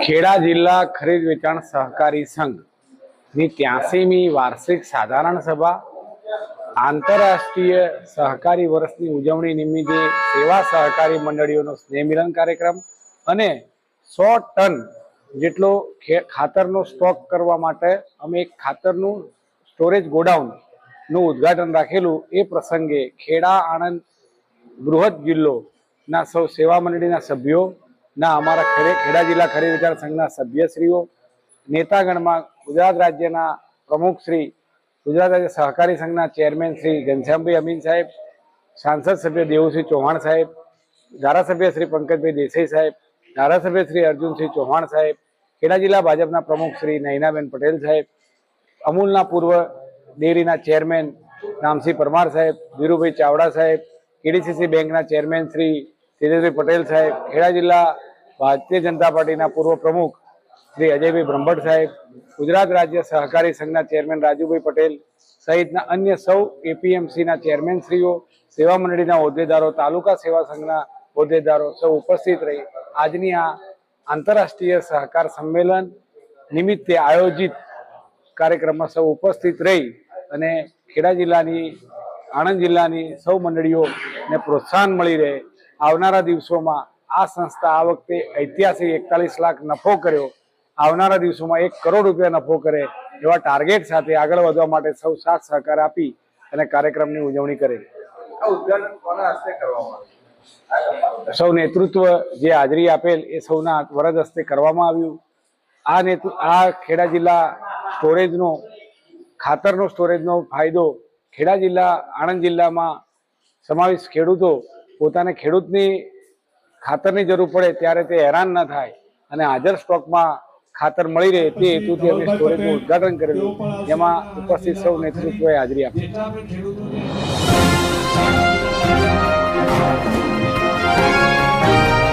ખેડા જિલ્લા ખરીદ વેચાણ સહકારી સંઘની 83મી વાર્ષિક સાધારણ સભા, આંતરરાષ્ટ્રીય સહકારી વર્ષની ઉજવણી નિમિત્તે સેવા સહકારી મંડળીઓનો સ્નેહ મિલન કાર્યક્રમ અને 100 ટન જેટલો ખાતરનો સ્ટોક કરવા માટે અમે એક ખાતરનું સ્ટોરેજ ગોડાઉનનું ઉદ્ઘાટન રાખેલું. એ પ્રસંગે ખેડા આણંદ બૃહદ જિલ્લોના સૌ સેવા મંડળીના સભ્યો ના અમારા ખેડા જિલ્લા ખરીદ વેચાણ સંઘના સભ્યશ્રીઓ, નેતાગણમાં ગુજરાત રાજ્યના પ્રમુખ શ્રી, ગુજરાત રાજ્ય સહકારી સંઘના ચેરમેન શ્રી ઘનશ્યામભાઈ અમીન સાહેબ, સાંસદ સભ્ય દેવુસિંહ ચૌહાણ સાહેબ, ધારાસભ્ય શ્રી પંકજભાઈ દેસાઈ સાહેબ, ધારાસભ્ય શ્રી અર્જુનસિંહ ચૌહાણ સાહેબ, ખેડા જિલ્લા ભાજપના પ્રમુખ શ્રી નયનાબેન પટેલ સાહેબ, અમૂલના પૂર્વ ડેરીના ચેરમેન રામસિંહ પરમાર સાહેબ, વીરુભાઈ ચાવડા સાહેબ, કેડીસીસી બેંકના ચેરમેન શ્રી તેજસભાઈ પટેલ સાહેબ, ખેડા જિલ્લા ભારતીય જનતા પાર્ટીના પૂર્વ પ્રમુખ શ્રી અજયભાઈ બ્રહ્મભટ્ટ સાહેબ, ગુજરાત રાજ્ય સહકારી સંઘના ચેરમેન રાજુભાઈ પટેલ સહિતના અન્ય સૌ એપીએમસીના ચેરમેનશ્રીઓ, સેવા મંડળીના હોદ્દેદારો, તાલુકા સેવા સંઘના હોદ્દેદારો સૌ ઉપસ્થિત રહી આજની આ આંતરરાષ્ટ્રીય સહકાર સંમેલન નિમિત્તે આયોજિત કાર્યક્રમમાં સૌ ઉપસ્થિત રહી અને ખેડા જિલ્લાની, આણંદ જિલ્લાની સૌ મંડળીઓને પ્રોત્સાહન મળી રહે. આવનારા દિવસોમાં આ સંસ્થા આ વખતે ઐતિહાસિક 41 લાખ નફો કર્યો, આવનારા દિવસોમાં 1 કરોડ રૂપિયા નફો કરે એવા ટાર્ગેટ સાથે આગળ વધવા માટે સૌ સાથ સહકાર આપી અને કાર્યક્રમની ઉજવણી કરે. સૌ નેતૃત્વ જે હાજરી આપેલ એ સૌના વરદ હસ્તે કરવામાં આવ્યું. આ ખેડા જિલ્લા સ્ટોરેજનો, ખાતરનો સ્ટોરેજનો ફાયદો ખેડા જિલ્લા, આણંદ જિલ્લામાં સમાવેશ ખેડૂતો પોતાને ખેડૂતની ખાતરની જરૂર પડે ત્યારે તે હેરાન ન થાય અને હાજર સ્ટોકમાં ખાતર મળી રહે તે હેતુથી અમે સ્ટોરેજનું ઉદ્ઘાટન કરેલું, જેમાં ઉપસ્થિત સૌ નેતૃત્વએ હાજરી આપી.